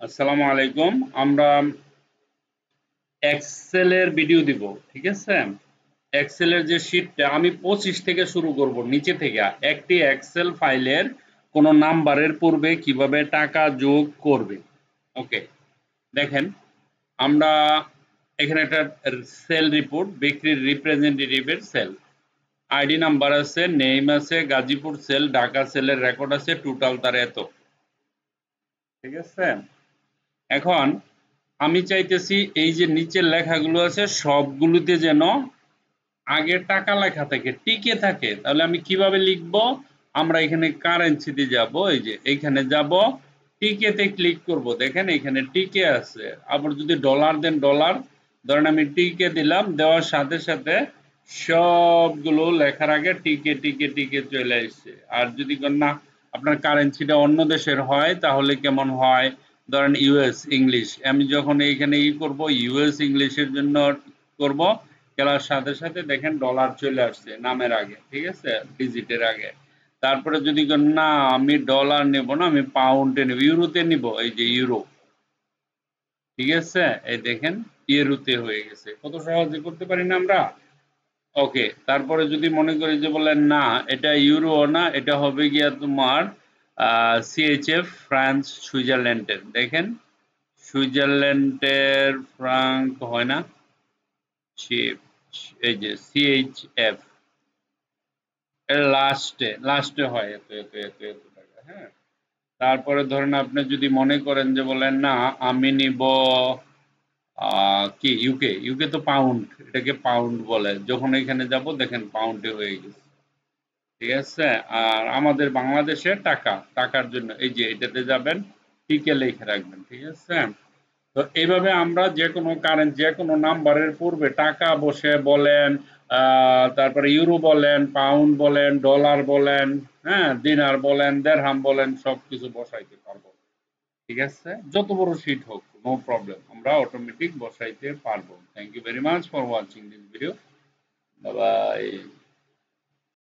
আসসালামু আলাইকুম। আমরা এক্সেলের ভিডিও দিব, ঠিক আছে? এক্সেলের যে শীটটা আমি 25 থেকে শুরু করব, নিচে থেকে। একটি এক্সেল ফাইলের কোনো নাম্বারের পূর্বে কিভাবে টাকা যোগ করবে। ওকে, দেখেন আমরা এখানে একটা সেল রিপোর্ট, বিক্রির রিপ্রেজেন্টেটিভের সেল, আইডি নাম্বার আছে, নেম আছে, গাজীপুর সেল, ঢাকা সেলের রেকর্ড আছে, টোটাল তার এত, ঠিক আছে? এখন আমি চাইতেছি এই যে নিচের লেখাগুলো আছে সবগুলোতে যেন আগে টাকা লেখা থাকে, টিকে থাকে। তাহলে আমি কিভাবে লিখব? আমরা এখানে কারেন্সিতে যাব, এই যে এইখানে যাব, টিকেতে ক্লিক করব। দেখেন এখানে টিকে আছে। আবার যদি ডলার দেন ডলার, ধরেন আমি টিকে দিলাম, দেওয়ার সাথে সাথে সবগুলো লেখার আগে টিকে টিকে টিকে চলে আসছে। আর যদি না আপনার কারেন্সিটা অন্য দেশের হয় তাহলে কেমন হয়? ধরেন ইউএস ইংলিশ, আমি যখন এইখানে করব ইউএস ইংলিশের জন্য করব, খেলার সাথে সাথে দেখেন ডলার চলে আসছে নামের আগে, ঠিক আছে, ডিজিটের আগে। তারপরে যদি না আমি ডলার নেব না, আমি পাউন্ডে নেব, ইউরোতে নিব, এই যে ইউরো, ঠিক আছে? এই দেখেন ইউরোতে হয়ে গেছে। কত সহজে করতে পারি না আমরা? ওকে, তারপরে যদি মনে করি যে বলেন না এটা ইউরো না, এটা হবে গিয়া তোমার সিএইচএফ, ফ্রান্স সুইজারল্যান্ডের, দেখেন সুইজারল্যান্ডের ফ্রাঙ্ক হয় না, এই যে সিএইচএফ এর লাস্টে হয় এত এত এত এত টাকা, হ্যাঁ। তারপরে ধরেন আপনি যদি মনে করেন যে বলেন না আমি নিব কি ইউকে, ইউকে তো পাউন্ড, এটাকে পাউন্ড বলে, যখন এখানে যাব দেখেন পাউন্ডে হয়ে গেছে, ঠিক আছে? আর আমাদের বাংলাদেশে টাকা, টাকার জন্য এই যে এটাতে যাবেন, টিকে লিখে রাখবেন, ঠিক আছে? তো এইভাবে আমরা যে কোনো কারেন্ট, যে কোনো নাম্বারের পূর্বে টাকা বসে বলেন, তারপরে ইউরো বলেন, পাউন্ড বলেন, ডলার বলেন, হ্যাঁ, দিনার বলেন, দেরহাম বলেন, সব কিছু বসাইতে পারবো, ঠিক আছে? যত বড় শীট হোক, নো প্রবলেম, আমরা অটোমেটিক বসাইতে পারবো। Thank you very much for watching this video. Bye by.